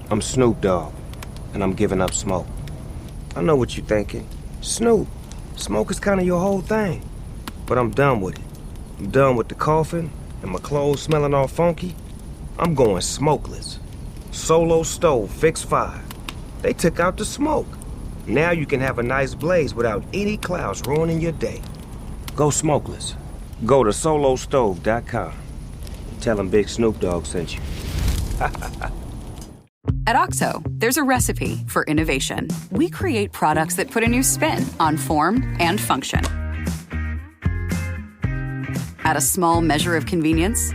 I'm Snoop Dogg, and I'm giving up smoke. I know what you're thinking. Snoop, smoke is kind of your whole thing. But I'm done with it. I'm done with the coughing and my clothes smelling all funky. I'm going smokeless. Solo stove, fixed fire. They took out the smoke. Now you can have a nice blaze without any clouds ruining your day. Go smokeless. Go to solostove.com. Tell them Big Snoop Dogg sent you. At OXO, there's a recipe for innovation. We create products that put a new spin on form and function. Add a small measure of convenience,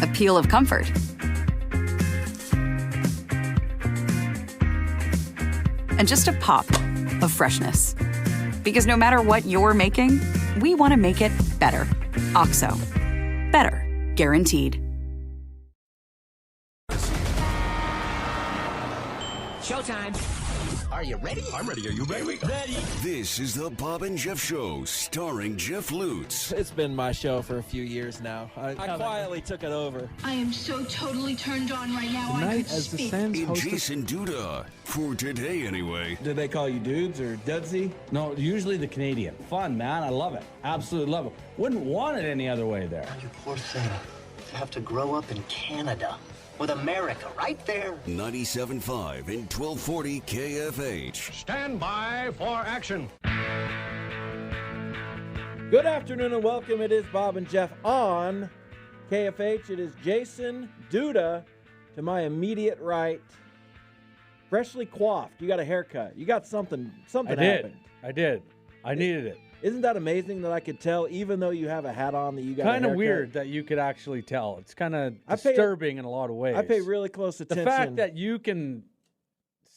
a peel of comfort, and just a pop of freshness. Because no matter what you're making, we want to make it better. OXO. Better. Guaranteed. Showtime. Are you ready? I'm ready. Are you ready? Ready. This is the Bob and Jeff Show, starring Jeff Lutz. It's been my show for a few years now. I quietly took it over. I am so totally turned on right now. Tonight, I could as the speak. Sands And host Jason DUda. For today, anyway. Do they call you dudes or dudsy? No, usually the Canadian. Fun, man. I love it. Absolutely love it. Wouldn't want it any other way there. You poor thing. You have to grow up in Canada with America right there. 97.5 and 1240 KFH. Stand by for action. Good afternoon and welcome. It is Bob and Jeff on KFH. It is Jason DUda to my immediate right. Freshly coiffed. You got a haircut. You got something happened. I did. I needed it. Isn't that amazing that I could tell, even though you have a hat on, that you got a haircut? Kind of weird that you could actually tell. It's kind of disturbing in a lot of ways. I pay really close attention. The fact that you can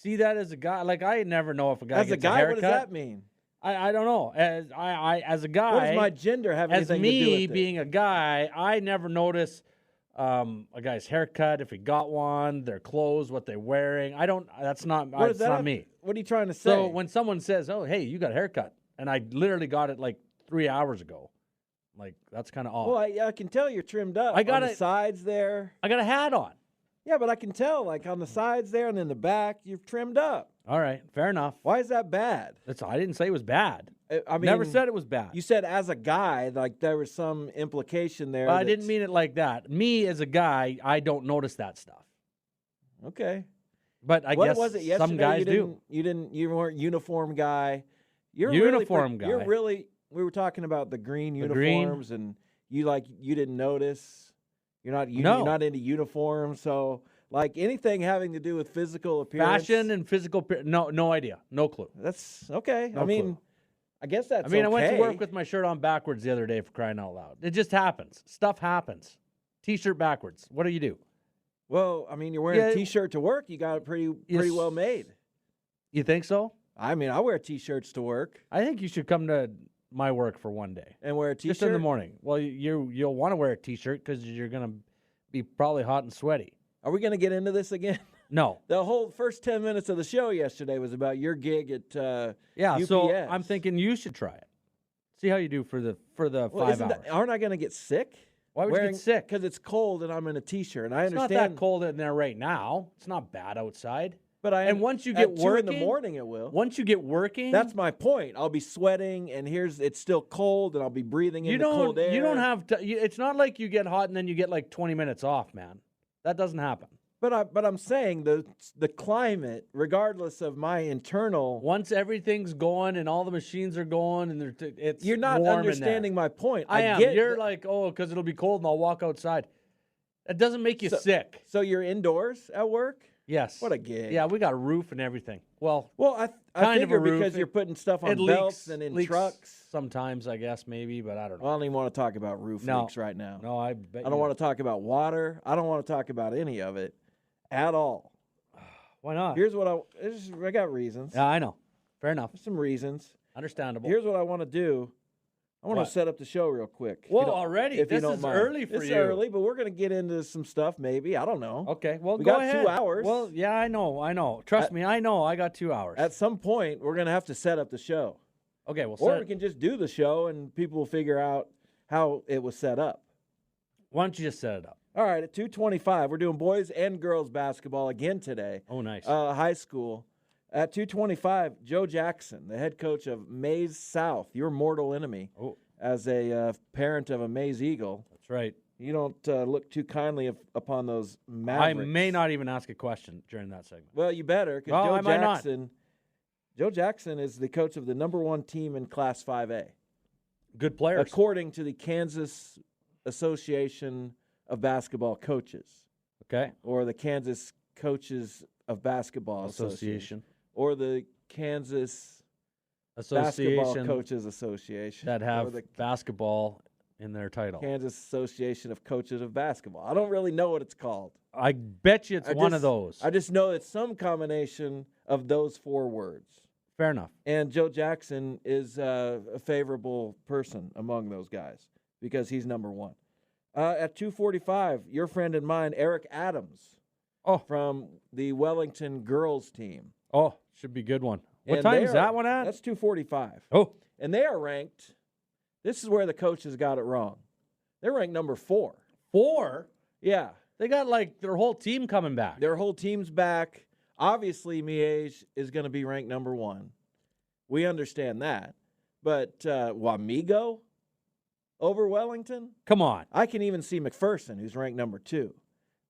see that as a guy, like I never know if a guy as gets a guy, a haircut. what does that mean? I don't know. As a guy, What does my gender have as anything to do with me it? being a guy, I never notice a guy's haircut, if he got one, their clothes, what they're wearing. I don't. That's not. That's not me. What are you trying to say? So when someone says, "Oh, hey, you got a haircut," and I literally got it like 3 hours ago. Like, that's kind of odd. Well, I can tell you're trimmed up. I got on the sides there. I got a hat on. Yeah, but I can tell, like, on the sides there and in the back, you've trimmed up. All right, fair enough. Why is that bad? I didn't say it was bad. I mean, Never said it was bad. You said as a guy, like there was some implication there. Well, I didn't mean it like that. Me as a guy, I don't notice that stuff. Okay. But I what guess was it yesterday? some guys do. You weren't uniform guy. You're Uniform guy. You're really. We were talking about the green uniforms, and you didn't notice. You're not into uniforms, so like anything having to do with physical appearance, Fashion and physical. No idea. No clue. That's okay. No I mean, clue. I guess that's. I went to okay. work with my shirt on backwards the other day, for crying out loud. It just happens. Stuff happens. T-shirt backwards. What do you do? Well, I mean, you're wearing a T-shirt to work. You got it pretty well made. You think so? I mean, I wear T-shirts to work. I think you should come to my work for one day and wear a T-shirt just in the morning. Well, you'll want to wear a T-shirt because you're gonna be probably hot and sweaty. Are we gonna get into this again? No. The whole first 10 minutes of the show yesterday was about your gig at UPS. So I'm thinking you should try it. See how you do for the 5 hours. Aren't I gonna get sick? Why would you get sick? Because it's cold and I'm in a T-shirt. And I It's understand. not that cold in there right now. It's not bad outside. But once you get at working 2 in the morning, it will. Once you get working, that's my point. I'll be sweating, and it's still cold, and I'll be breathing in the cold air. You don't have to. It's not like you get hot and then you get like 20 minutes off, man. That doesn't happen. But I'm saying the climate, regardless of my internal. Once everything's going and all the machines are going and it's you're not warm understanding in there. my point. I am. You're like, oh, because it'll be cold and I'll walk outside. That doesn't make you sick. So you're indoors at work? Yes. What a gig. Yeah, we got a roof and everything. Well, I kind figure of a roof. because you're putting stuff on it belts leaks, and in leaks trucks. Sometimes, I guess, maybe, but I don't know. I don't even want to talk about roof leaks right now. No, I bet I don't want to talk about water. I don't want to talk about any of it at all. Why not? Here's what I got reasons. Yeah, I know. Fair enough. Some reasons. Understandable. Here's what I want to do. I want to set up the show real quick. Whoa, already? This is early for you. It's early, but we're going to get into some stuff maybe. I don't know. Okay, well, we go got ahead. 2 hours. Well, yeah, I know. Trust me, I know. I got 2 hours. At some point, we're going to have to set up the show. Okay, well, or we can just do the show and people will figure out how it was set up. Why don't you just set it up? All right, at 2:25, we're doing boys and girls basketball again today. Oh, nice. High school. At 2:25, Joe Jackson, the head coach of Maize South, your mortal enemy, as a parent of a Maize Eagle. That's right. You don't look too kindly upon those Mavericks. I may not even ask a question during that segment. Well, you better, because Joe Joe Jackson is the coach of the #1 team in Class 5A. Good players. According to the Kansas Association of Basketball Coaches. Okay. Or the Kansas Coaches of Basketball Association. Or the Kansas Basketball Coaches Association. That have basketball in their title. Kansas Association of Coaches of Basketball. I don't really know what it's called. I bet you it's one of those. I just know it's some combination of those 4 words. Fair enough. And Joe Jackson is a favorable person among those guys because he's #1. At 2:45, your friend and mine, Eric Adams, from the Wellington girls team. Oh, should be a good one. What time is that one at? That's 2:45. Oh. And they are ranked. This is where the coaches got it wrong. They're ranked #4. 4? Yeah. They got like their whole team coming back. Their whole team's back. Obviously, Miege is going to be ranked #1. We understand that. But Wamego over Wellington? Come on. I can even see McPherson, who's ranked '2.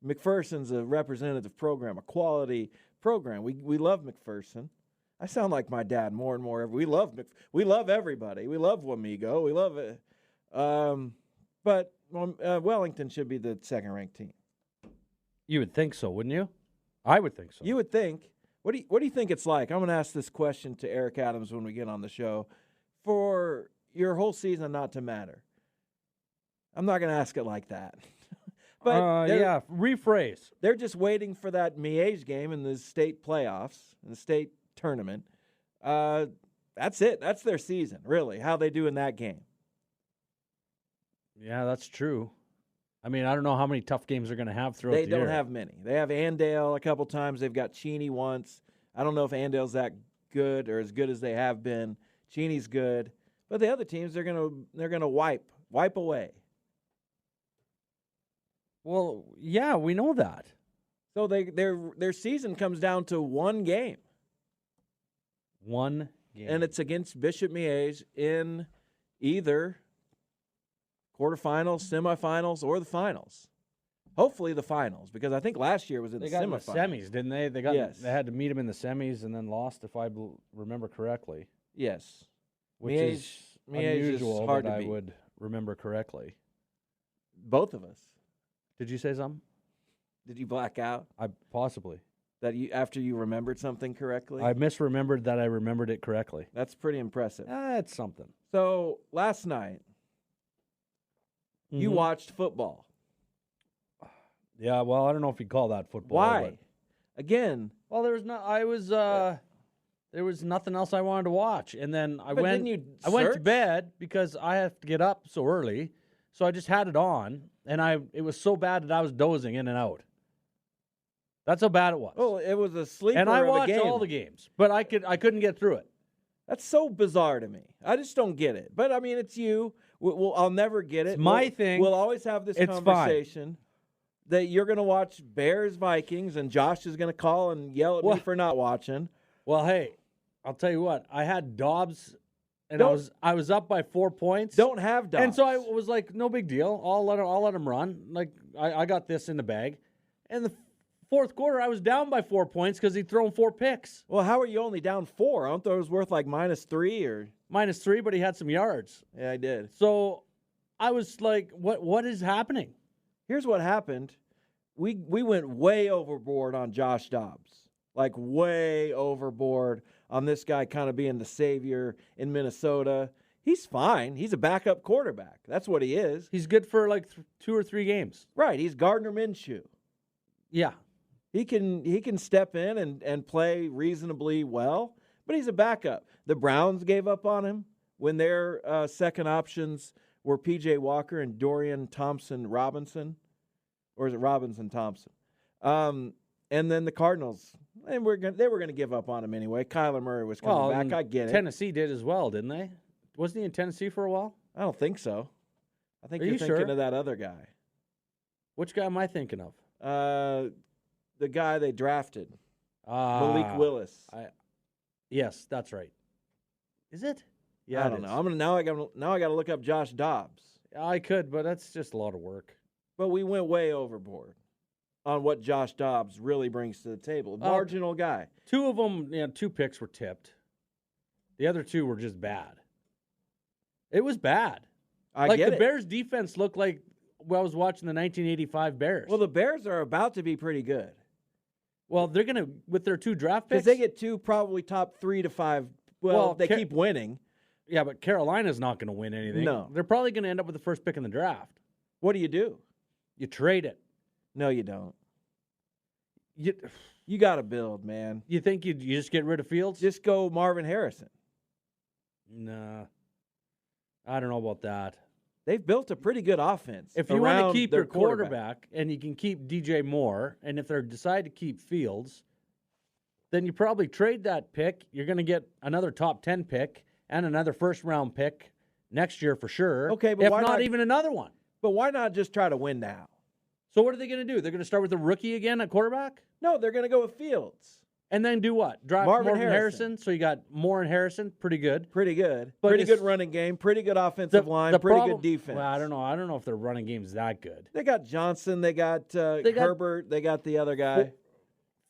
McPherson's a representative program, a quality program. We love McPherson. I sound like my dad more and more. We love everybody. We love Wamego. We love it. But Wellington should be the second-ranked team. You would think so, wouldn't you? I would think so. You would think. What do you think it's like? I'm going to ask this question to Eric Adams when we get on the show. For your whole season not to matter. I'm not going to ask it like that. But rephrase. They're just waiting for that Miege game in the state playoffs, in the state tournament. That's it. That's their season, really, how they do in that game. Yeah, that's true. I mean, I don't know how many tough games they're going to have throughout the year. They don't have many. They have Andale a couple times. They've got Cheney once. I don't know if Andale's that good or as good as they have been. Cheney's good. But the other teams, they're gonna wipe away. Well, yeah, we know that. So their season comes down to one game. One game. And it's against Bishop Miege in either quarterfinals, semifinals, or the finals. Hopefully the finals, because I think last year was in the semifinals. They got in the semis, didn't they? They had to meet them in the semis and then lost, if I remember correctly. Yes. Which is unusual is hard that to I beat. would remember correctly. Both of us. Did you say something? Did you black out? Possibly. That after you remembered something correctly? I misremembered that I remembered it correctly. That's pretty impressive. That's something. So last night, you watched football. Yeah, well, I don't know if you'd call that football. Why? But... Again. Well, there was nothing else I wanted to watch, and then I went to bed because I have to get up so early. So I just had it on, and it was so bad that I was dozing in and out. That's how bad it was. Oh, it was a sleeper. And I of a watched game. all the games, but I couldn't get through it. That's so bizarre to me. I just don't get it. But I mean, it's you. I'll never get it. It's my thing. We'll always have this conversation that you're going to watch Bears Vikings, and Josh is going to call and yell at me for not watching. Well, hey, I'll tell you what. I had Dobbs, and I was up by 4 points. Don't have Dobbs, and so I was like, no big deal. I'll let him run. Like I got this in the bag. And the fourth quarter, I was down by 4 points because he'd thrown 4 picks. Well, how are you only down 4? I don't think it was worth like -3 or -3, but he had some yards. Yeah, I did. So I was like, what is happening? Here's what happened. We went way overboard on Josh Dobbs. Like way overboard on this guy kind of being the savior in Minnesota. He's fine. He's a backup quarterback. That's what he is. He's good for like 2 or 3 games. Right. He's Gardner Minshew. Yeah. He can step in and play reasonably well, but he's a backup. The Browns gave up on him when their second options were P.J. Walker and Dorian Thompson-Robinson. Or is it Robinson-Thompson? And then the Cardinals, they were going to give up on him anyway. Kyler Murray was coming back. I get it. Tennessee did as well, didn't they? Wasn't he in Tennessee for a while? I don't think so. I think Are you're you thinking sure? of that other guy. Which guy am I thinking of? The guy they drafted, Malik Willis. Yes, that's right. Is it? Yeah, I don't know. Now I got to look up Josh Dobbs. I could, but that's just a lot of work. But we went way overboard on what Josh Dobbs really brings to the table. Marginal guy. 2 of them, 2 picks were tipped. The other 2 were just bad. It was bad. The Bears defense looked like I was watching the 1985 Bears. Well, the Bears are about to be pretty good. Well, they're going to, with their 2 draft picks. Because they get 2 probably top 3 to 5. Well, they keep winning. Yeah, but Carolina's not going to win anything. No. They're probably going to end up with the first pick in the draft. What do? You trade it. No, you don't. You got to build, man. You think you just get rid of Fields? Just go Marvin Harrison. Nah. I don't know about that. They've built a pretty good offense. If you want to keep your quarterback and you can keep DJ Moore, and if they decide to keep Fields, then you probably trade that pick. You're going to get another top 10 pick and another first-round pick next year for sure. Okay, but if why not even another one. But why not just try to win now? So what are they going to do? They're going to start with a rookie again at quarterback? No, they're going to go with Fields. And then do what? Drive Marvin Harrison. So you got Moore and Harrison. Pretty good. Pretty good. Pretty good running game. Pretty good offensive line. Pretty good defense. Well, I don't know. I don't know if their running game's that good. They got Johnson. They got Herbert. They got the other guy.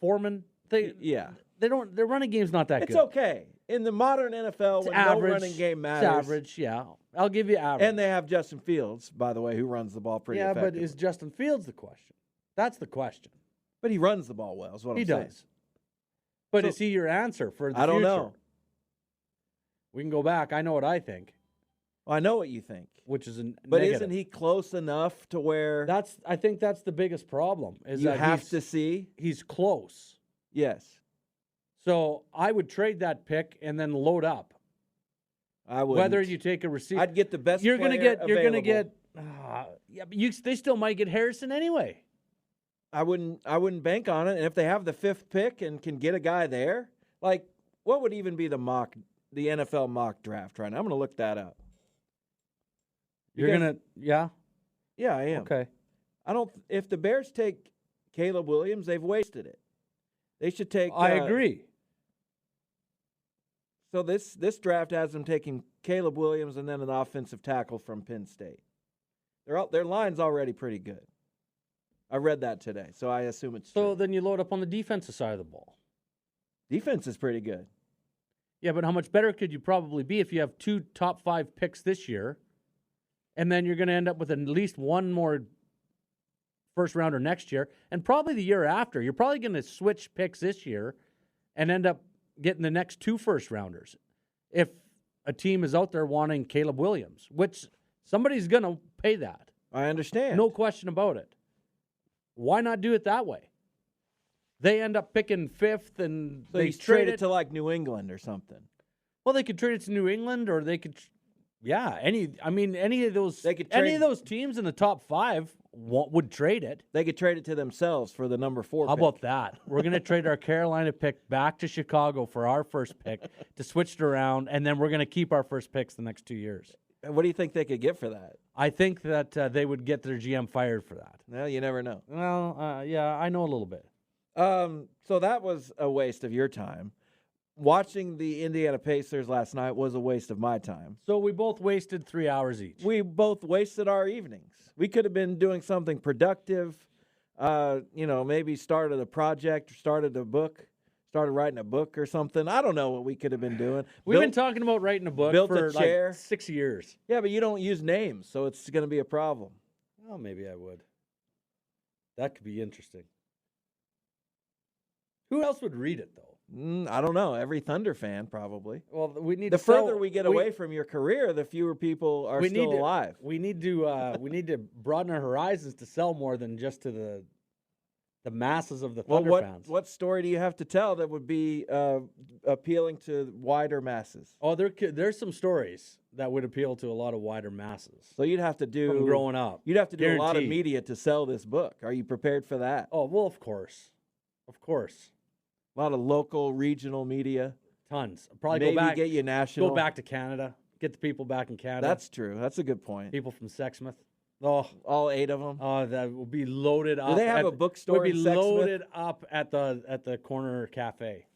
Foreman. Their running game's not that good. It's okay. In the modern NFL, when no running game matters. It's average, yeah. I'll give you average. And they have Justin Fields, by the way, who runs the ball pretty effectively. Yeah, but is Justin Fields the question? That's the question. But he runs the ball well, is what I'm saying. He does. But is he your answer for the future? I don't know. We can go back. I know what I think. Well, I know what you think. Which is But isn't he close enough to where... I think that's the biggest problem. Is you that have to see? He's close. Yes. So I would trade that pick and then load up. I would. Whether you take a receiver, I'd get the best. You're going to get. You're going to get. Yeah, but they still might get Harrison anyway. I wouldn't bank on it. And if they have the 5th pick and can get a guy there, like what would even be the NFL mock draft right now? I'm going to look that up. You're gonna. Yeah. Yeah, I am. Okay. If the Bears take Caleb Williams, they've wasted it. They should take. I agree. So this draft has them taking Caleb Williams and then an offensive tackle from Penn State. Their line's already pretty good. I read that today, so I assume it's true. So then you load up on the defensive side of the ball. Defense is pretty good. Yeah, but how much better could you probably be if you have 2 top 5 picks this year, and then you're going to end up with at least one more first rounder next year, and probably the year after. You're probably going to switch picks this year and end up getting the next 2 first rounders if a team is out there wanting Caleb Williams, which somebody's going to pay that. I understand. No question about it. Why not do it that way? They end up picking 5th and so they trade it to like New England or something. Well, they could trade it to New England, or they could, any of those teams in the top 5 would trade it. They could trade it to themselves for the number 4 How pick. about that? We're going to trade our Carolina pick back to Chicago for our first pick to switch it around, and then we're going to keep our first picks the next 2 years. What do you think they could get for that? I think that they would get their GM fired for that. Well, you never know. Well, yeah, I know a little bit. So that was a waste of your time. Watching the Indiana Pacers last night was a waste of my time. So we both wasted 3 hours each. We both wasted our evenings. We could have been doing something productive, maybe started a project, started writing a book or something. I don't know what we could have been doing. We've been talking about writing a book for like 6 years. Yeah, but you don't use names, so it's going to be a problem. Well, maybe I would. That could be interesting. Who else would read it, though? I don't know. Every Thunder fan, probably. Well, we need. The further we get away from your career, the fewer people are still alive. We need to broaden our horizons to sell more than just to the masses of the Thunder fans. What story do you have to tell that would be appealing to wider masses? Oh, there's some stories that would appeal to a lot of wider masses. So you'd have to do from growing up. You'd have to do a lot of media to sell this book. Are you prepared for that? Oh well, of course. A lot of local, regional media. Tons. Probably maybe get you national. Go back to Canada. Get the people back in Canada. That's true. That's a good point. People from Sexsmith. Oh, all 8 of them. Oh, that will be loaded up. Do they have a bookstore? Would be in Sexsmith? loaded up at the corner cafe.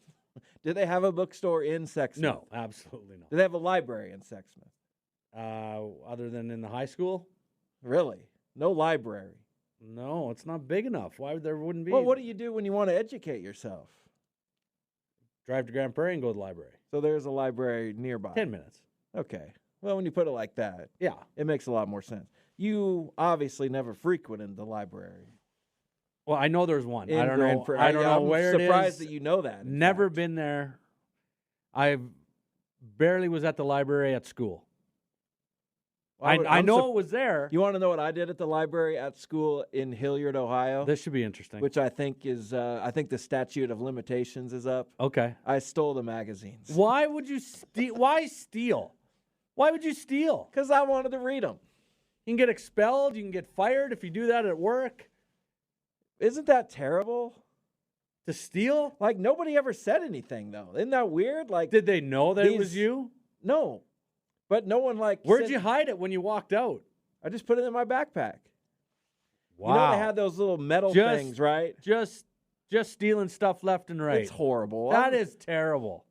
Do they have a bookstore in Sexsmith? No, absolutely not. Do they have a library in Sexsmith? Other than in the high school? Really? No library? No, it's not big enough. Why would there wouldn't be? Well, what do you do when you want to educate yourself? Drive to Grand Prairie and go to the library. So there's a library nearby. 10 minutes. Okay. Well, when you put it like that, yeah, it makes a lot more sense. You obviously never frequented the library. Well, I know there's one. I don't know. I don't know where it is. I'm surprised that you know that. Never been there. I barely was at the library at school. Well, I know it was there. You want to know what I did at the library at school in Hilliard, Ohio? This should be interesting. Which I think is, I think the statute of limitations is up. Okay. I stole the magazines. Why would you steal? Why steal? Why would you steal? Because I wanted to read them. You can get expelled. You can get fired if you do that at work. Isn't that terrible? To steal? Like, nobody ever said anything, though. Isn't that weird? Like, did they know that it was you? No. But no one, like... Where'd you hide it when you walked out? I just put it in my backpack. Wow. You know they had those little metal things, right? Just stealing stuff left and right. It's horrible. That is terrible.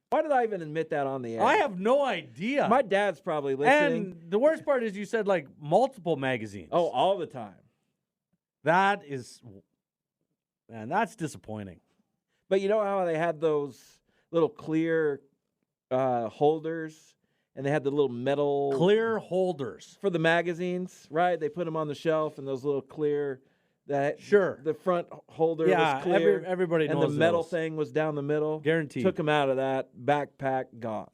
Why did I even admit that on the air? I have no idea. My dad's probably listening. And the worst part is you said, like, multiple magazines. Oh, all the time. That is... Man, that's disappointing. But you know how they had those little clear holders, and they had the little metal... Clear holders. For the magazines, right? They put them on the shelf, and those little clear... Sure. The front holder was clear. Everybody knows. And the metal those. thing was down the middle. Guaranteed. Took them out of that. Backpack gone.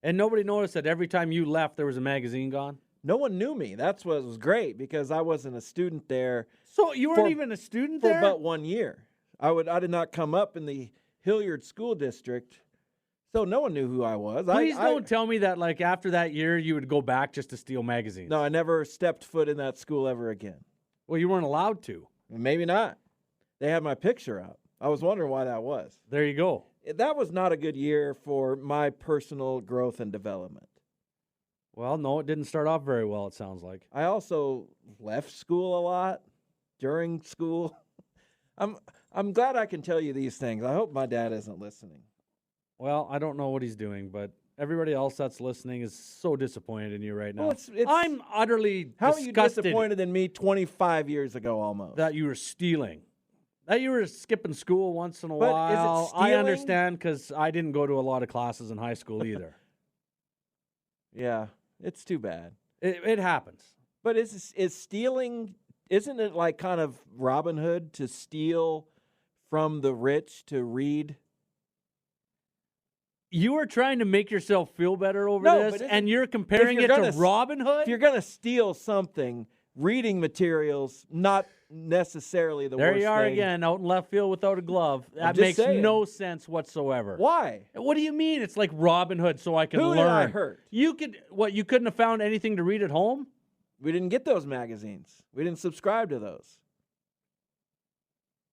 And nobody noticed that every time you left, there was a magazine gone? No one knew me. That's what was great, because I wasn't a student there. So you weren't even a student there? For about 1 year. I did not come up in the Hilliard School District, so no one knew who I was. Please don't tell me that, like, after that year, you would go back just to steal magazines. No, I never stepped foot in that school ever again. Well, you weren't allowed to. Maybe not. They had my picture up. I was wondering why that was. There you go. That was not a good year for my personal growth and development. Well, no, it didn't start off very well, it sounds like. I also left school a lot during school. I'm glad I can tell you these things. I hope my dad isn't listening. Well, I don't know what he's doing, but everybody else that's listening is so disappointed in you right now. Well, I'm utterly How disgusted. are you disappointed in me 25 years ago almost? That you were stealing. That you were skipping school once in a But while. is it stealing? I understand, because I didn't go to a lot of classes in high school either. Yeah, it's too bad. It happens. But is stealing, isn't it like kind of Robin Hood to steal from the rich to read? You are trying to make yourself feel better over this, and you're comparing it to Robin Hood? If you're going to steal something, reading materials, not necessarily the worst thing. There you are again, out in left field without a glove. That makes no sense whatsoever. Why? What do you mean? It's like Robin Hood, so I can learn. Who did I hurt? You couldn't have found anything to read at home? We didn't get those magazines. We didn't subscribe to those.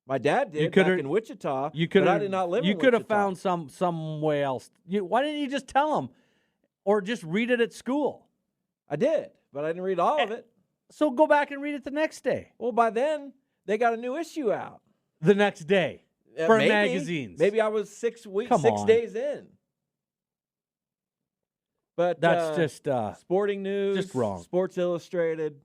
My dad did back in Wichita, but I did not live in Wichita. You could have found some way else. Why didn't you just tell them? Or just read it at school? I did, but I didn't read all of it. So go back and read it the next day. Well, by then, they got a new issue out. The next day? For magazines? Maybe I was 6 days in. But that's just Sporting News, just wrong. Sports Illustrated,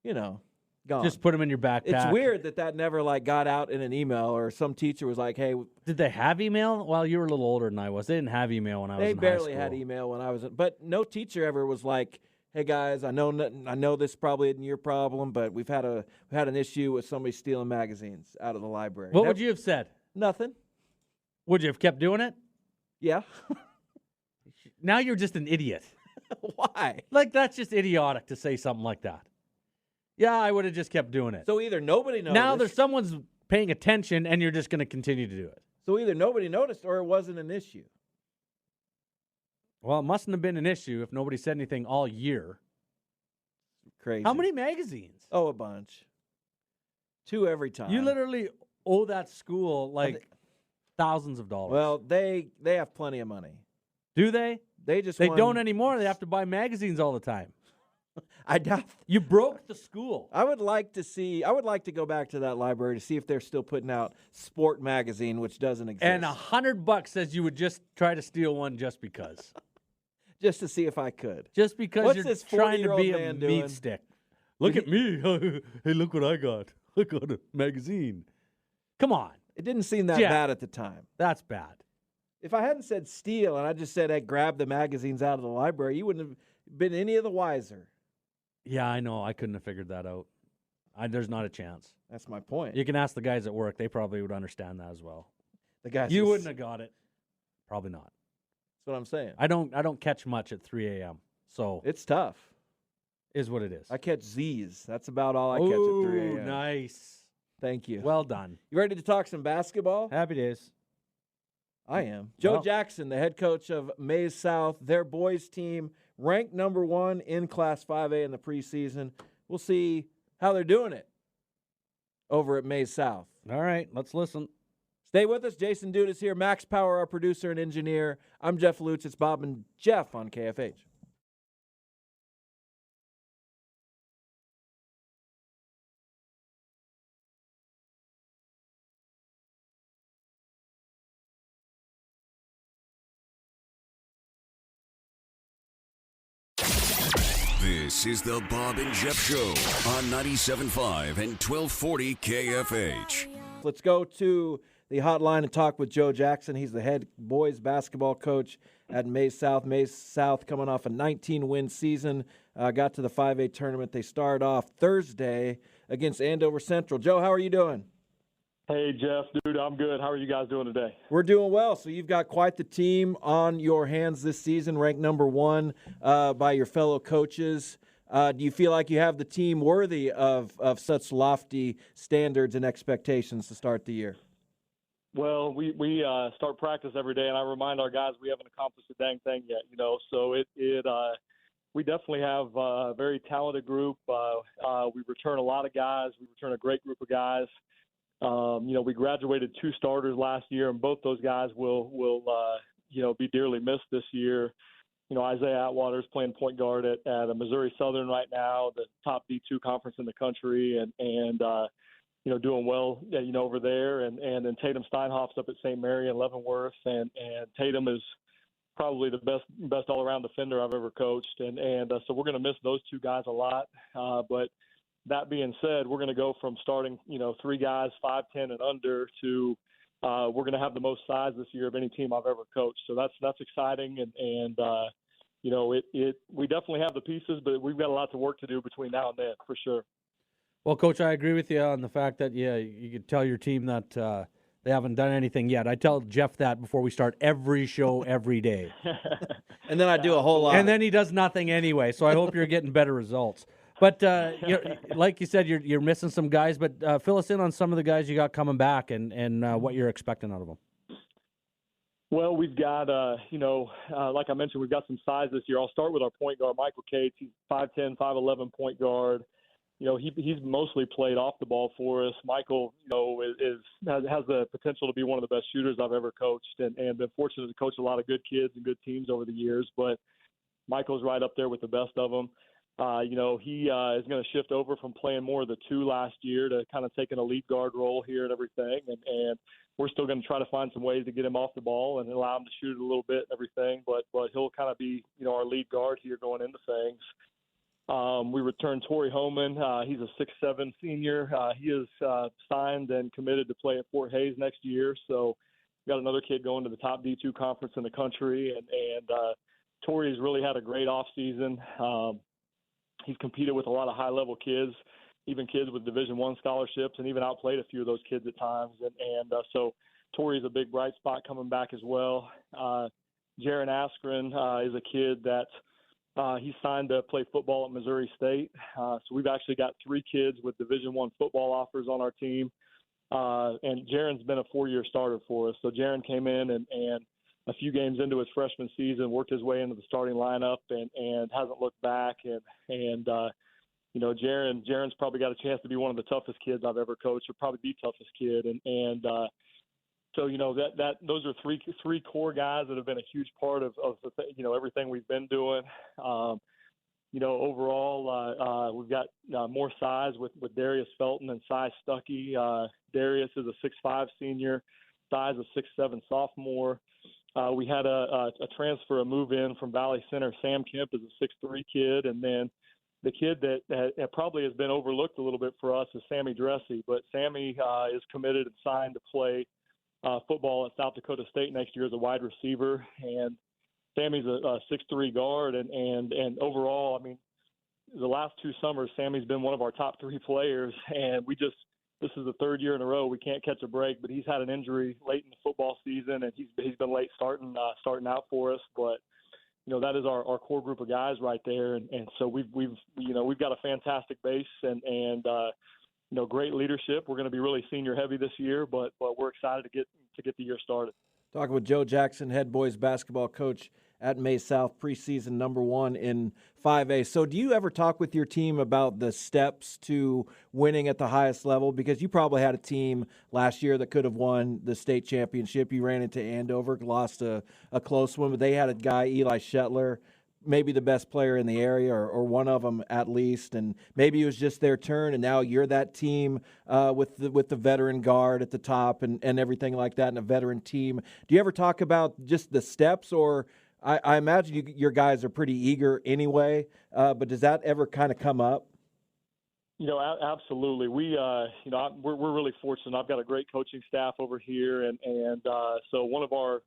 gone. Just put them in your backpack. It's weird that never got out in an email, or some teacher was like, "Hey." Did they have email? Well, you were a little older than I was. They didn't have email when I was in high school. They barely had email when I was but no teacher ever was like, "Hey guys, I know this probably isn't your problem, but we've had an issue with somebody stealing magazines out of the library." What would you have said? Nothing. Would you have kept doing it? Yeah. Now you're just an idiot. Why? That's just idiotic to say something like that. Yeah, I would have just kept doing it. So either nobody noticed. Now there's someone's paying attention, and you're just going to continue to do it. So either nobody noticed, or it wasn't an issue. Well, it mustn't have been an issue if nobody said anything all year. Crazy. How many magazines? Oh, a bunch. 2 every time. You literally owe that school thousands of dollars. Well, they have plenty of money. Do they? They don't anymore. They have to buy magazines all the time. I doubt. You broke the school. I would like to go back to that library to see if they're still putting out Sport magazine, which doesn't exist. And $100 says you would just try to steal one just because. Just to see if I could. Just because What's you're this trying to 40-year-old be a man meat doing? stick. Look at me. Hey, look what I got. I got a magazine. Come on. It didn't seem that Jeff, bad at the time. That's bad. If I hadn't said steal and I just said, hey, grab the magazines out of the library, you wouldn't have been any of the wiser. Yeah, I know. I couldn't have figured that out. There's not a chance. That's my point. You can ask the guys at work. They probably would understand that as well. The guys You wouldn't have got it. Probably not. That's what I'm saying. I don't catch much at 3 a.m. So It's tough. is what it is. I catch Z's. That's about all I catch at 3 a.m. Nice. Thank you. Well done. You ready to talk some basketball? Happy days. I am. Joe Well. Jackson, the head coach of Maize South, their boys team, ranked number 1 in Class 5A in the preseason. We'll see how they're doing it over at Maize South. All right, let's listen. Stay with us. Jason DUda is here. Max Power, our producer and engineer. I'm Jeff Lutz. It's Bob and Jeff on KFH. This is the Bob and Jeff Show on 97.5 and 1240 KFH. Let's go to the hotline and talk with Joe Jackson. He's the head boys basketball coach at Maize South. Maize South coming off a 19-win season, got to the 5A tournament. They start off Thursday against Andover Central. Joe, how are you doing? Hey, Jeff, dude, I'm good. How are you guys doing today? We're doing well. So you've got quite the team on your hands this season, ranked number 1 by your fellow coaches. Do you feel like you have the team worthy of such lofty standards and expectations to start the year? Well, we start practice every day, and I remind our guys we haven't accomplished a dang thing yet, So we definitely have a very talented group. We return a lot of guys. We return a great group of guys. We graduated 2 starters last year, and both those guys will be dearly missed this year. Isaiah Atwater's playing point guard at Missouri Southern right now, the top D2 conference in the country, and doing well, over there. And then Tatum Steinhoff's up at St. Mary in Leavenworth, and Tatum is probably the best all-around defender I've ever coached. And so we're going to miss those 2 guys a lot. But that being said, we're going to go from starting, 3 guys, 5'10" and under to we're going to have the most size this year of any team I've ever coached. So that's exciting. And we definitely have the pieces, but we've got a lot of work to do between now and then for sure. Well, Coach, I agree with you on the fact that, you could tell your team that they haven't done anything yet. I tell Jeff that before we start every show every day. And then I do a whole lot. And then he does nothing anyway, so I hope you're getting better results. But like you said, you're missing some guys, but fill us in on some of the guys you got coming back and what you're expecting out of them. Well, we've got, like I mentioned, we've got some size this year. I'll start with our point guard, Michael Cates. He's 5'10", 5'11" point guard. He's mostly played off the ball for us. Michael, has the potential to be one of the best shooters I've ever coached, and been fortunate to coach a lot of good kids and good teams over the years. But Michael's right up there with the best of them. He is going to shift over from playing more of the 2 last year to kind of taking a lead guard role here and everything. And we're still going to try to find some ways to get him off the ball and allow him to shoot it a little bit and everything. But he'll kind of be, our lead guard here going into things. We return Torrey Homan. He's a 6'7" senior. He is signed and committed to play at Fort Hays next year. So we got another kid going to the top D2 conference in the country. And Torrey's really had a great offseason. He's competed with a lot of high-level kids, even kids with Division I scholarships, and even outplayed a few of those kids at times. And so Torrey's a big bright spot coming back as well. Jaron Askren is a kid that he signed to play football at Missouri State. So we've actually got 3 kids with Division I football offers on our team. And Jaron's been a 4-year starter for us. So Jaron came in and a few games into his freshman season, worked his way into the starting lineup and hasn't looked back. And Jaron's probably got a chance to be one of the toughest kids I've ever coached, or probably the toughest kid. So those are three core guys that have been a huge part of everything we've been doing. overall, we've got more size with Darius Felton and Cy Stuckey. Darius is a 6'5" senior, Cy's a 6'7" sophomore. We had a transfer, a move-in from Valley Center. Sam Kemp is a 6'3" kid, and then the kid that probably has been overlooked a little bit for us is Sammy Dressy. But Sammy is committed and signed to play football at South Dakota State next year as a wide receiver, and Sammy's a 6'3" guard, and overall, I mean, the last 2 summers, Sammy's been one of our top 3 players, and this is the 3rd year in a row we can't catch a break. But he's had an injury late in the football season, and he's been late starting out for us. But that is our core group of guys right there, and so we've got a fantastic base and great leadership. We're going to be really senior heavy this year, but we're excited to get the year started. Talking with Joe Jackson, head boys basketball coach at May South, preseason number 1 in 5A. So do you ever talk with your team about the steps to winning at the highest level? Because you probably had a team last year that could have won the state championship. You ran into Andover, lost a close one, but they had a guy, Eli Shetler, maybe the best player in the area or one of them at least, and maybe it was just their turn, and now you're that team with the veteran guard at the top and everything like that, and a veteran team. Do you ever talk about just the steps, or I imagine your guys are pretty eager anyway, but does that ever kind of come up? Absolutely. We're really fortunate. I've got a great coaching staff over here, and so one of our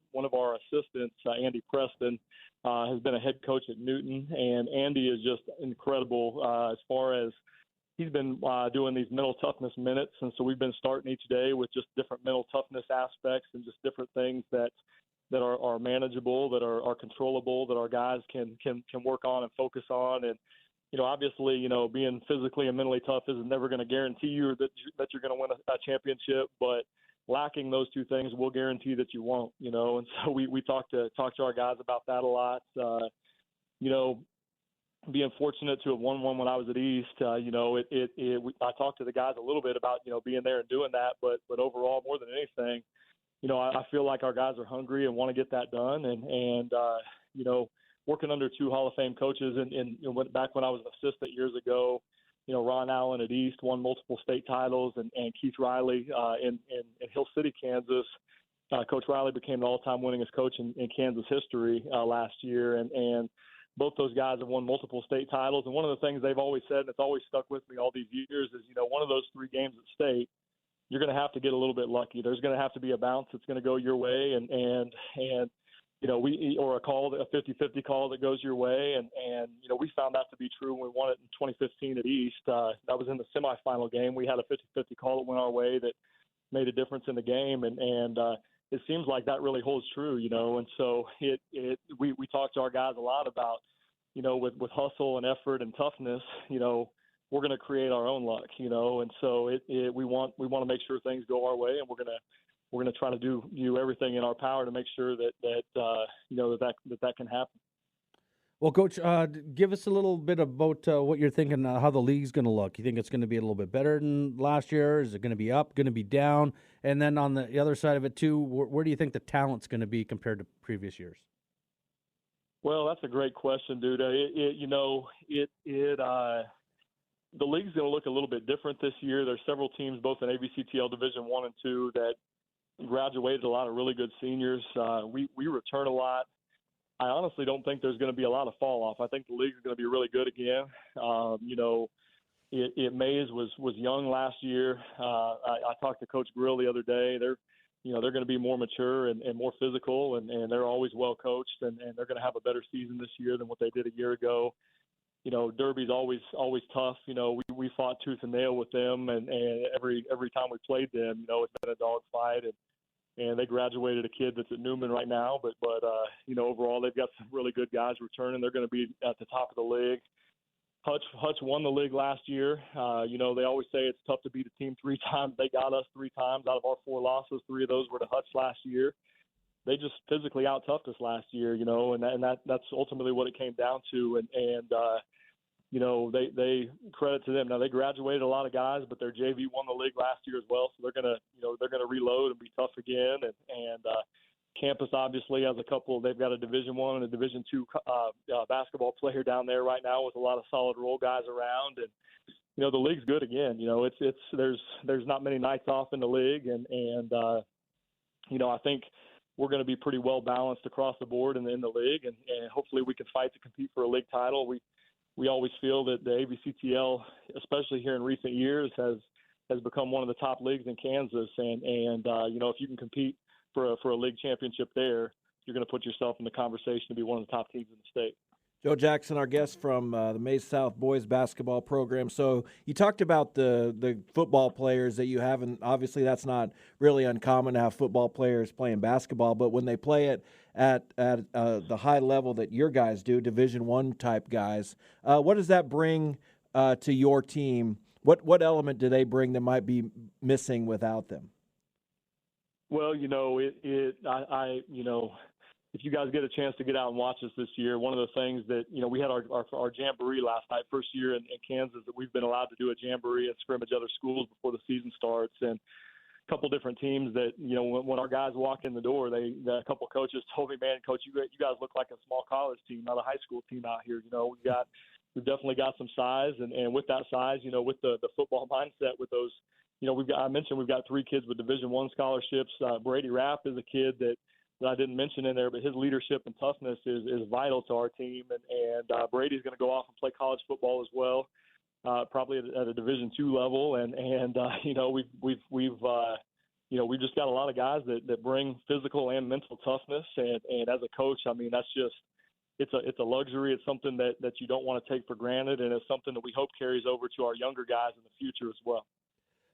assistants, Andy Preston, has been a head coach at Newton, and Andy is just incredible as far as he's been doing these mental toughness minutes, and so we've been starting each day with just different mental toughness aspects and just different things that are manageable, that are controllable, that our guys can work on and focus on. And obviously, being physically and mentally tough is never going to guarantee you that you're going to win a championship, but lacking those 2 things will guarantee that you won't, and so we talk to our guys about that a lot. Being fortunate to have won one when I was at East, I talked to the guys a little bit about, being there and doing that, but overall, more than anything, I feel like our guys are hungry and want to get that done, and working under 2 Hall of Fame coaches, and back when I was an assistant years ago, Ron Allen at East won multiple state titles, and Keith Riley in Hill City, Kansas. Coach Riley became the all-time winningest coach in Kansas history last year, and both those guys have won multiple state titles. And one of the things they've always said, and it's always stuck with me all these years, is one of those 3 games at state, you're going to have to get a little bit lucky. There's going to have to be a bounce that's going to go your way, and or a call, a 50-50 call that goes your way. And we found that to be true when we won it in 2015 at East. That was in the semifinal game. We had a 50-50 call that went our way that made a difference in the game. And it seems like that really holds true, And so we talk to our guys a lot about, with hustle and effort and toughness, we're going to create our own luck, And so we want to make sure things go our way, and we're going to try to do everything in our power to make sure that can happen. Well, Coach, give us a little bit about what you're thinking, how the league's going to look. You think it's going to be a little bit better than last year? Is it going to be up, going to be down? And then on the other side of it, too, where do you think the talent's going to be compared to previous years? Well, that's a great question, DUda. The league's going to look a little bit different this year. There's several teams, both in ABCTL Division 1 and 2, that graduated a lot of really good seniors. We return a lot. I honestly don't think there's going to be a lot of fall off. I think the league is going to be really good again. Mays was young last year. I talked to Coach Grill the other day. They're going to be more mature and more physical, and they're always well coached, and they're going to have a better season this year than what they did a year ago. Derby's always tough. We fought tooth and nail with them, and every time we played them, it's been a dogfight. And they graduated a kid that's at Newman right now, but overall they've got some really good guys returning. They're going to be at the top of the league. Hutch won the league last year. They always say it's tough to beat a team 3 times. They got us 3 times out of our 4 losses. 3 of those were to Hutch last year. They just physically out-toughed us last year, and that's ultimately what it came down to. They credit to them. Now they graduated a lot of guys, but their JV won the league last year as well, so they're gonna reload and be tough again. And campus obviously has a couple. They've got a Division I and a Division II basketball player down there right now with a lot of solid role guys around, and the league's good again. There's not many nights off in the league, and I think we're going to be pretty well balanced across the board in the league, and hopefully we can fight to compete for a league title. We always feel that the ABCTL, especially here in recent years, has become one of the top leagues in Kansas, and if you can compete for a league championship there, you're going to put yourself in the conversation to be one of the top teams in the state. Joe Jackson, our guest from the Maize South boys basketball program. So you talked about the football players that you have, and obviously that's not really uncommon to have football players playing basketball. But when they play it at the high level that your guys do, Division I type guys, what does that bring to your team? What element do they bring that might be missing without them? Well, if you guys get a chance to get out and watch us this year, one of the things that, we had our jamboree last night, first year in Kansas that we've been allowed to do a jamboree and scrimmage other schools before the season starts. And a couple different teams that, when our guys walk in the door, a couple coaches told me, man, Coach, you guys look like a small college team, not a high school team out here. We've definitely got some size. And with that size, with the football mindset with those, I mentioned we've got 3 kids with Division I scholarships. Brady Rapp is a kid that I didn't mention in there, but his leadership and toughness is vital to our team. And Brady's going to go off and play college football as well, probably at a Division II level. And we've just got a lot of guys that bring physical and mental toughness. And as a coach, I mean, that's just it's a luxury. It's something that you don't want to take for granted, and it's something that we hope carries over to our younger guys in the future as well.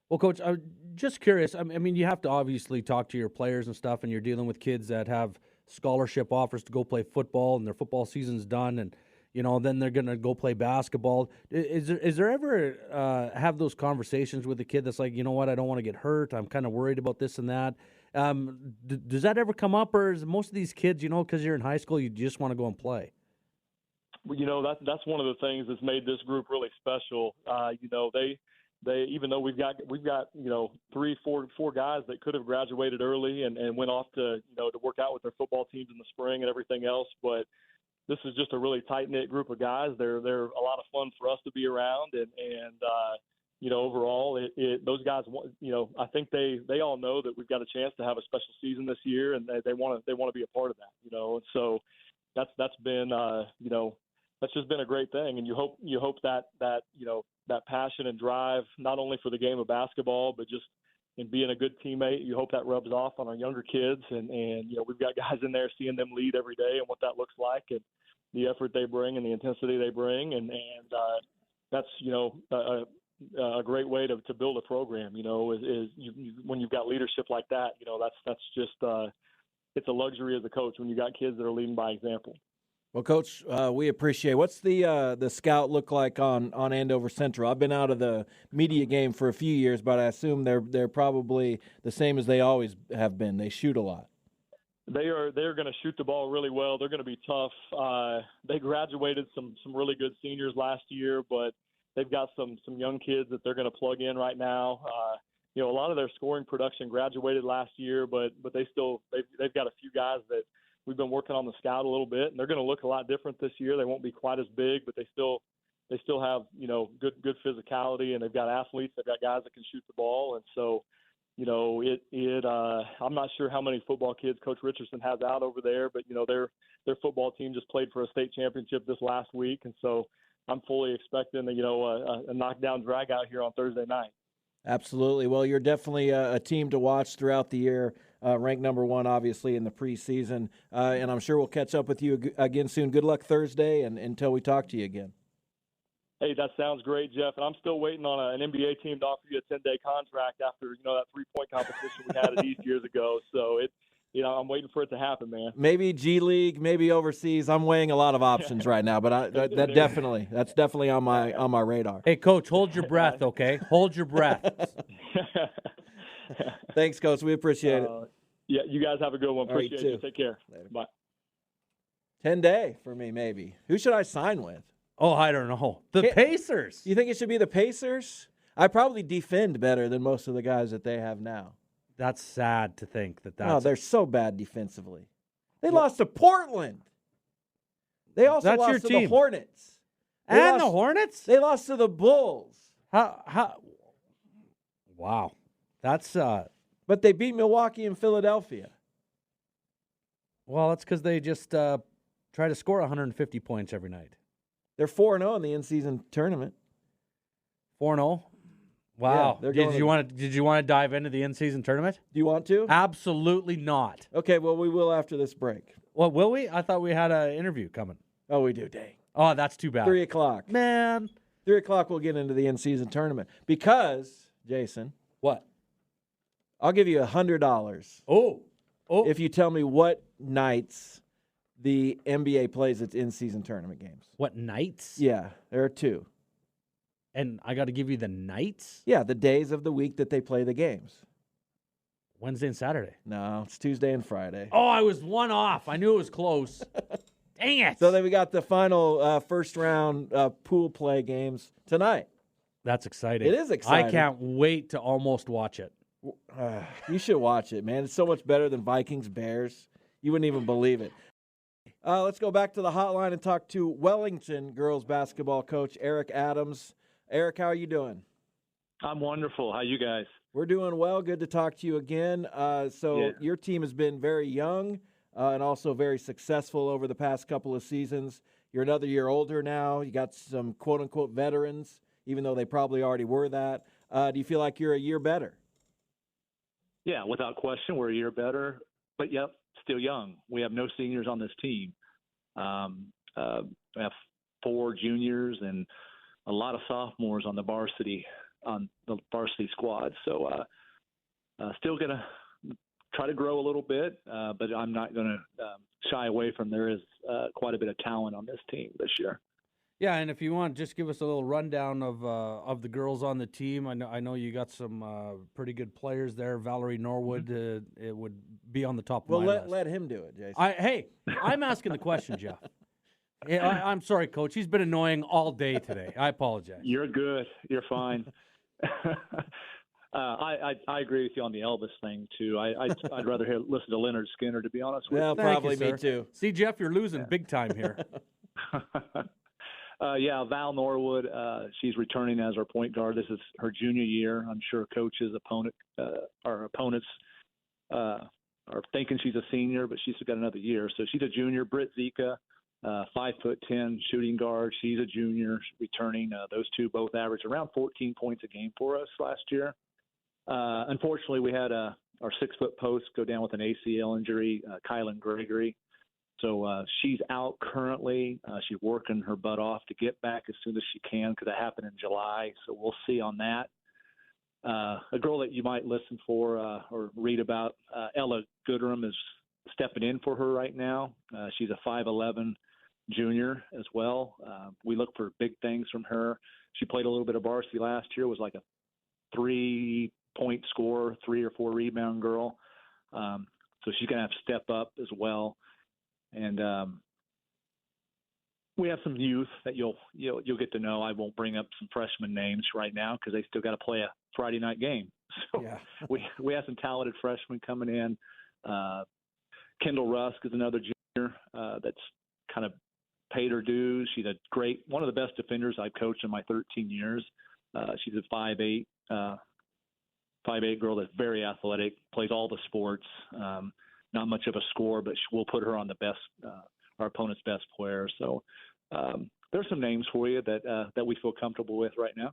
Well, Coach, I'm just curious. I mean, you have to obviously talk to your players and stuff, and you're dealing with kids that have scholarship offers to go play football, and their football season's done, and then they're going to go play basketball. Is there ever have those conversations with a kid that's like, you know what, I don't want to get hurt. I'm kind of worried about this and that. Does that ever come up, or is most of these kids, because you're in high school, you just want to go and play? Well, that's one of the things that's made this group really special. They even though we've got 3, 4 guys that could have graduated early and went off to work out with their football teams in the spring and everything else, but this is just a really tight knit group of guys. They're a lot of fun for us to be around, and overall those guys, I think they all know that we've got a chance to have a special season this year, and they want to be a part of that, and so that's been that's just been a great thing, and you hope that that passion and drive, not only for the game of basketball, but just in being a good teammate, you hope that rubs off on our younger kids. And we've got guys in there seeing them lead every day and what that looks like and the effort they bring and the intensity they bring. And that's, a great way to build a program, when you've got leadership like that, that's just, it's a luxury as a coach when you got kids that are leading by example. Well, Coach, we appreciate. What's the scout look like on Andover Central? I've been out of the media game for a few years, but I assume they're probably the same as they always have been. They shoot a lot. They're going to shoot the ball really well. They're going to be tough. They graduated some really good seniors last year, but they've got some young kids that they're going to plug in right now. A lot of their scoring production graduated last year, but they've got a few guys that we've been working on the scout a little bit, and they're going to look a lot different this year. They won't be quite as big, but they still have, good physicality, and they've got athletes. They've got guys that can shoot the ball. And so, I'm not sure how many football kids Coach Richardson has out over there, but, their football team just played for a state championship this last week. And so I'm fully expecting, a knockdown drag out here on Thursday night. Absolutely. Well, you're definitely a team to watch throughout the year, ranked number 1, obviously, in the preseason. And I'm sure we'll catch up with you again soon. Good luck Thursday and until we talk to you again. Hey, that sounds great, Jeff. And I'm still waiting on an NBA team to offer you a 10-day contract after, that 3-point competition we had at East years ago. So I'm waiting for it to happen, man. Maybe G League, maybe overseas. I'm weighing a lot of options right now, but that's definitely on my radar. Hey, Coach, hold your breath, okay? Hold your breath. Thanks, Coach. We appreciate it. Yeah, you guys have a good one. Appreciate you. Take care. Later. Bye. 10-day for me, maybe. Who should I sign with? Oh, I don't know. The Pacers. You think it should be the Pacers? I probably defend better than most of the guys that they have now. That's sad to think that that's. No, they're so bad defensively. They lost to Portland. They also lost to the Hornets. The Hornets? They lost to the Bulls. How? Wow. That's. But they beat Milwaukee and Philadelphia. Well, that's because they just try to score 150 points every night. They're 4-0 in the in-season tournament. 4-0? Wow. Yeah, did you want to dive into the in-season tournament? Do you want to? Absolutely not. Okay, well, we will after this break. Well, will we? I thought we had an interview coming. Oh, we do. Dang. Oh, that's too bad. 3 o'clock. Man. 3 o'clock we'll get into the in-season tournament. Because, Jason. What? I'll give you $100. Oh. If you tell me what nights the NBA plays its in-season tournament games. What nights? Yeah, there are 2. And I got to give you the nights? Yeah, the days of the week that they play the games. Wednesday and Saturday. No, it's Tuesday and Friday. Oh, I was one off. I knew it was close. Dang it. So then we got the final first round pool play games tonight. That's exciting. It is exciting. I can't wait to almost watch it. You should watch it, man. It's so much better than Vikings Bears. You wouldn't even believe it. Let's go back to the hotline and talk to Wellington girls basketball coach Eric Adams. Eric, how are you doing? I'm wonderful. How you guys? We're doing well. Good to talk to you again. Your team has been very young and also very successful over the past couple of seasons. You're another year older now. You got some quote-unquote veterans, even though they probably already were that. Do you feel like you're a year better? Yeah, without question, we're a year better. But, yep, still young. We have no seniors on this team. We have 4 juniors and a lot of sophomores on the varsity squad. So still going to try to grow a little bit, but I'm not going to shy away from there is quite a bit of talent on this team this year. Yeah, and if you want, just give us a little rundown of the girls on the team. I know you got some pretty good players there. Valerie Norwood it would be on the top of my list. Well, let him do it, Jason. I'm asking the question, Jeff. I'm sorry, Coach. He's been annoying all day today. I apologize. You're good. You're fine. I agree with you on the Elvis thing too. I'd rather listen to Leonard Skinner, to be honest with you. Well, probably me too. See, Jeff, you're losing big time here. Val Norwood, she's returning as our point guard. This is her junior year. I'm sure our opponents are thinking she's a senior, but she's got another year. So she's a junior. Britt Zika, 5'10" shooting guard. She's a junior returning. Those two both averaged around 14 points a game for us last year. Unfortunately, we had our 6-foot post go down with an ACL injury, Kylan Gregory. So she's out currently. She's working her butt off to get back as soon as she can because that happened in July. So we'll see on that. A girl that you might listen for or read about, Ella Goodrum, is stepping in for her right now. She's a 5'11" junior as well. We look for big things from her. She played a little bit of varsity last year, was like a 3-point scorer, 3 or 4 rebound girl. So she's going to have to step up as well. And we have some youth that you'll get to know. I won't bring up some freshman names right now because they still got to play a Friday night game. So yeah. we have some talented freshmen coming in. Kendall Rusk is another junior that's kind of paid her dues. She's one of the best defenders I've coached in my 13 years. She's a 5'8" girl that's very athletic, plays all the sports. Not much of a scorer, but we'll put her on our opponent's best player. So there's some names for you that we feel comfortable with right now.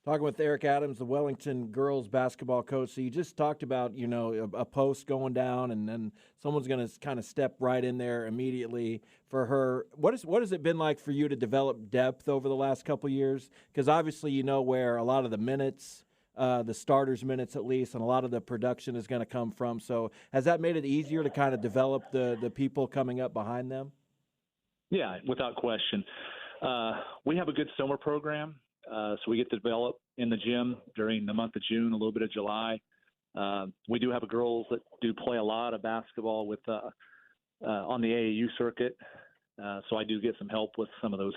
Talking with Eric Adams, the Wellington girls basketball coach. So you just talked about, a post going down and then someone's going to kind of step right in there immediately for her. What has it been like for you to develop depth over the last couple of years? Because obviously you know where a lot of the minutes, the starters' minutes at least, and a lot of the production is going to come from. So has that made it easier to kind of develop the people coming up behind them? Yeah, without question. We have a good summer program. So we get to develop in the gym during the month of June, a little bit of July. We do have girls that do play a lot of basketball with on the AAU circuit. So I do get some help with some of those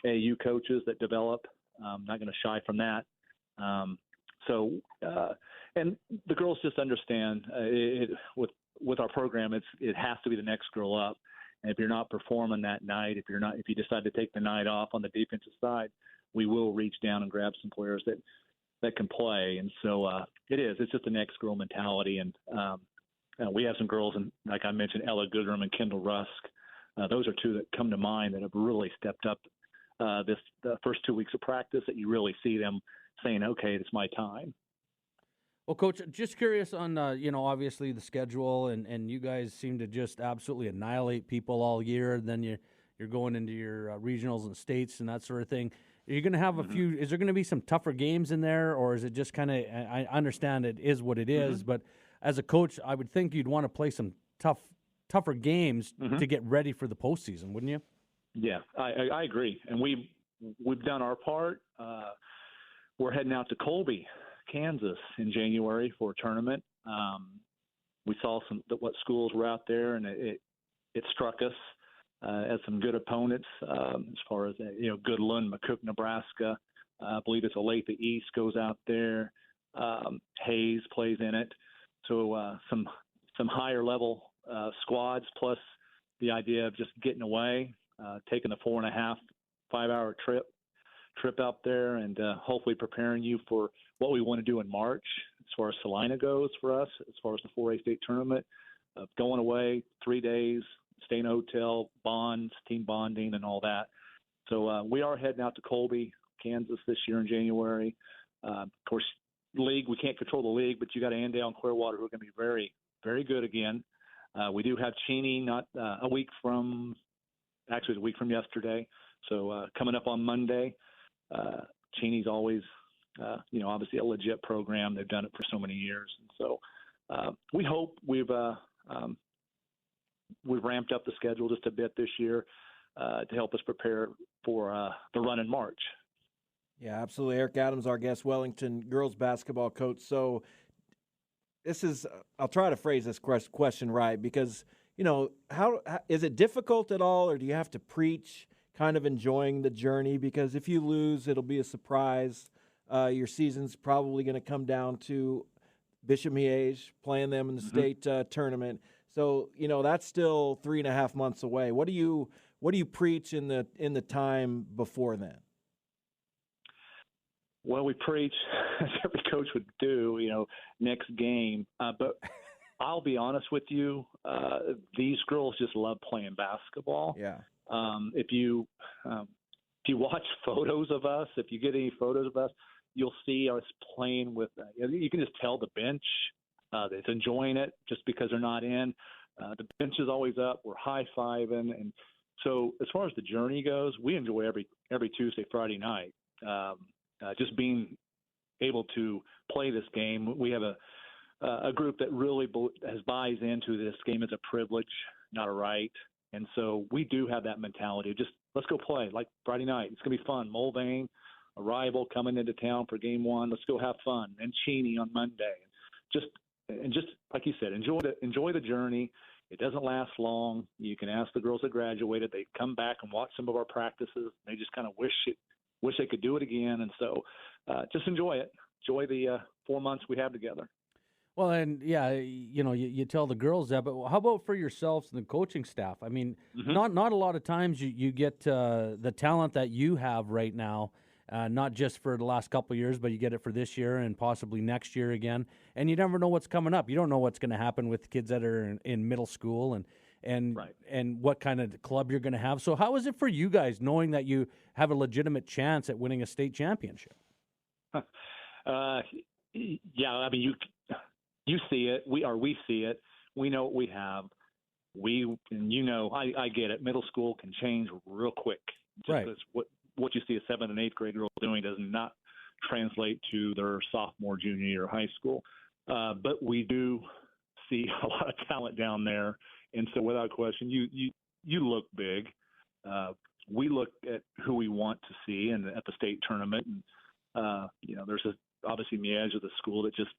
AAU coaches that develop. I'm not going to shy from that. So And the girls just understand with our program, it has to be the next girl up. And if you're not performing that night, if you decide to take the night off on the defensive side, we will reach down and grab some players that can play. And so it's just the next girl mentality. And we have some girls, and like I mentioned, Ella Goodrum and Kendall Rusk. Those are two that come to mind that have really stepped up the first 2 weeks of practice, that you really see them saying, okay, it's my time. Well, Coach, just curious on, obviously the schedule, and you guys seem to just absolutely annihilate people all year. And then you're going into your regionals and states and that sort of thing. Are you going to have a few? Is there going to be some tougher games in there, or is it just kind of? I understand it is what it is, but as a coach, I would think you'd want to play some tougher games to get ready for the postseason, wouldn't you? Yeah, I agree, and we've done our part. We're heading out to Colby, Kansas in January for a tournament. We saw what schools were out there, and it struck us as some good opponents as far as Goodland, McCook, Nebraska. I believe it's Olathe East goes out there. Hayes plays in it. So some higher level squads, plus the idea of just getting away, taking a 4.5, 5 hour trip out there, and hopefully preparing you for what we want to do in March as far as Salina goes for us, as far as the 4A state tournament, going away 3 days, stay in a hotel, bonds, team bonding, and all that. So we are heading out to Colby, Kansas this year in January. Of course, league, we can't control the league, but you got Andale and Clearwater who are going to be very, very good again. We do have Cheney not a week from yesterday. So coming up on Monday, Cheney's always, obviously a legit program. They've done it for so many years. And so we hope we've ramped up the schedule just a bit this year to help us prepare for the run in March. Yeah, absolutely. Eric Adams, our guest, Wellington girls basketball coach. So I'll try to phrase this question right, because, how is it difficult at all, or do you have to preach kind of enjoying the journey? Because if you lose, it'll be a surprise. Your season's probably going to come down to Bishop Miege, playing them in the state tournament. So, that's still 3.5 months away. What do you preach in the time before then? Well, we preach, as every coach would do, next game. But I'll be honest with you, these girls just love playing basketball. Yeah. If you watch photos of us, if you get any photos of us, you'll see us playing with. You can just tell the bench that's enjoying it just because they're not in. The bench is always up. We're high-fiving, and so as far as the journey goes, we enjoy every Tuesday, Friday night. Just being able to play this game. We have a group that really buys into this game as a privilege, not a right. And so we do have that mentality of just let's go play, like Friday night. It's going to be fun. Mulvane, a rival coming into town for game one. Let's go have fun. And Cheney on Monday. Just like you said, enjoy the journey. It doesn't last long. You can ask the girls that graduated. They come back and watch some of our practices. They just kind of wish they could do it again. And so just enjoy it. Enjoy the 4 months we have together. Well, and yeah, you tell the girls that, but how about for yourselves and the coaching staff? I mean, not a lot of times you get the talent that you have right now, not just for the last couple of years, but you get it for this year and possibly next year again. And you never know what's coming up. You don't know what's going to happen with kids that are in middle school and what kind of club you're going to have. So how is it for you guys knowing that you have a legitimate chance at winning a state championship? Yeah, I mean, you see it. We see it. We know what we have. I get it. Middle school can change real quick. Just as what you see a 7th and 8th grade girl doing does not translate to their sophomore, junior year of high school. But we do see a lot of talent down there. And so without question, you look big. We look at who we want to see and at the state tournament. And, there's obviously Miege of the school that just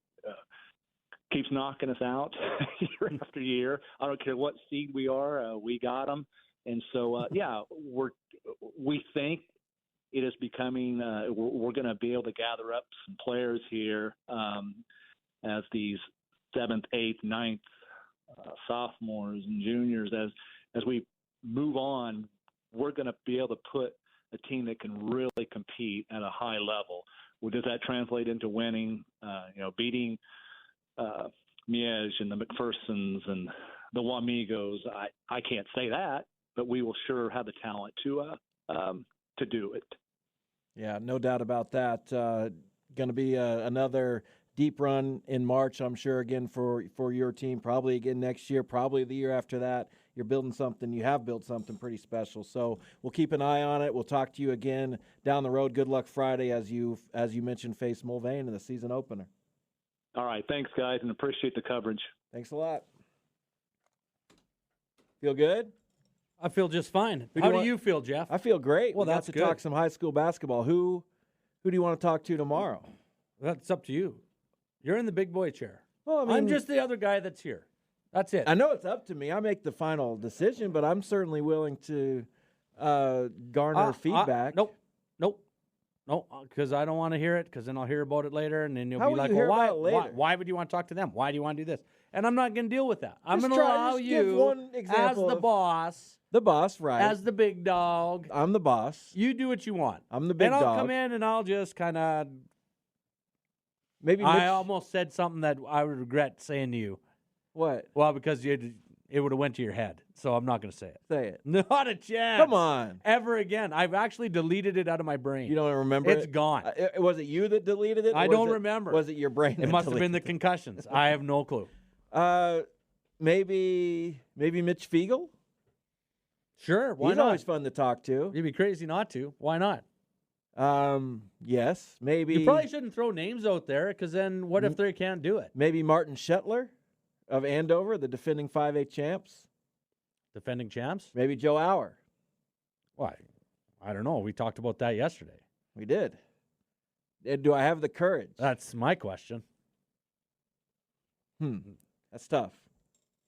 keeps knocking us out year after year. I don't care what seed we are, we got them. And so, we think it is becoming we're going to be able to gather up some players here as these 7th, 8th, 9th sophomores and juniors, as we move on, we're going to be able to put a team that can really compete at a high level. Well, does that translate into winning? Beating Miege and the McPhersons and the Wamigos? I can't say that, but we will sure have the talent to do it. Yeah, no doubt about that. Going to be another deep run in March, I'm sure, again for your team. Probably again next year, probably the year after that. You're building something. You have built something pretty special. So we'll keep an eye on it. We'll talk to you again down the road. Good luck Friday as you mentioned, face Mulvane in the season opener. All right, thanks guys, and appreciate the coverage. Thanks a lot. Feel good? I feel just fine. How do you feel, Jeff? I feel great. Well, that's got to good. talk some high school basketball. Who do you want to talk to tomorrow? That's up to you. You're in the big boy chair. Well, I mean, I'm just the other guy that's here. That's it. I know it's up to me. I make the final decision, but I'm certainly willing to garner feedback. Nope, because I don't want to hear it, because then I'll hear about it later, and then you'll How be will like, you hear well, about it later? why would you want to talk to them? Why do you want to do this? And I'm not going to deal with that. I'm Just going to try- allow just give you, one as example the of- boss, The boss, right. as the big dog, I'm the boss. you do what you want. I'm the big and I'll dog. come in and I'll just kind of, Maybe I Mitch- almost said something that I would regret saying to you. What? Well, because it would have went to your head, so I'm not going to say it. Say it. Not a chance. Come on. Ever again. I've actually deleted it out of my brain. You don't remember It's it? gone. Was it you that deleted it? I or don't was it- remember. Was it your brain? It must have been the concussions. I have no clue. Maybe Mitch Fiegel? Sure, why He's not? always fun to talk to. You'd be crazy not to. Why not? Yes, maybe. You probably shouldn't throw names out there, because then what if they can't do it? Maybe Martin Shetler of Andover, the defending 5A champs. Defending champs? Maybe Joe Auer. Why? I don't know. We talked about that yesterday. We did. Do I have the courage? That's my question. That's tough.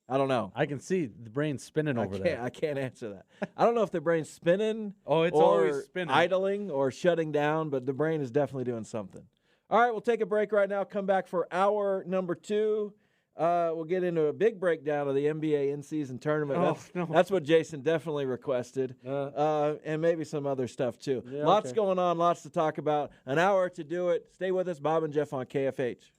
I don't know. I can see the brain spinning over there. I can't answer that. I don't know if the brain's spinning Oh, it's or always spinning. idling or shutting down, but the brain is definitely doing something. All right, we'll take a break right now. Come back for hour number 2. We'll get into a big breakdown of the NBA in-season tournament. That's what Jason definitely requested, and maybe some other stuff too. Yeah, Lots okay. going on, lots to talk about. An hour to do it. Stay with us, Bob and Jeff on KFH.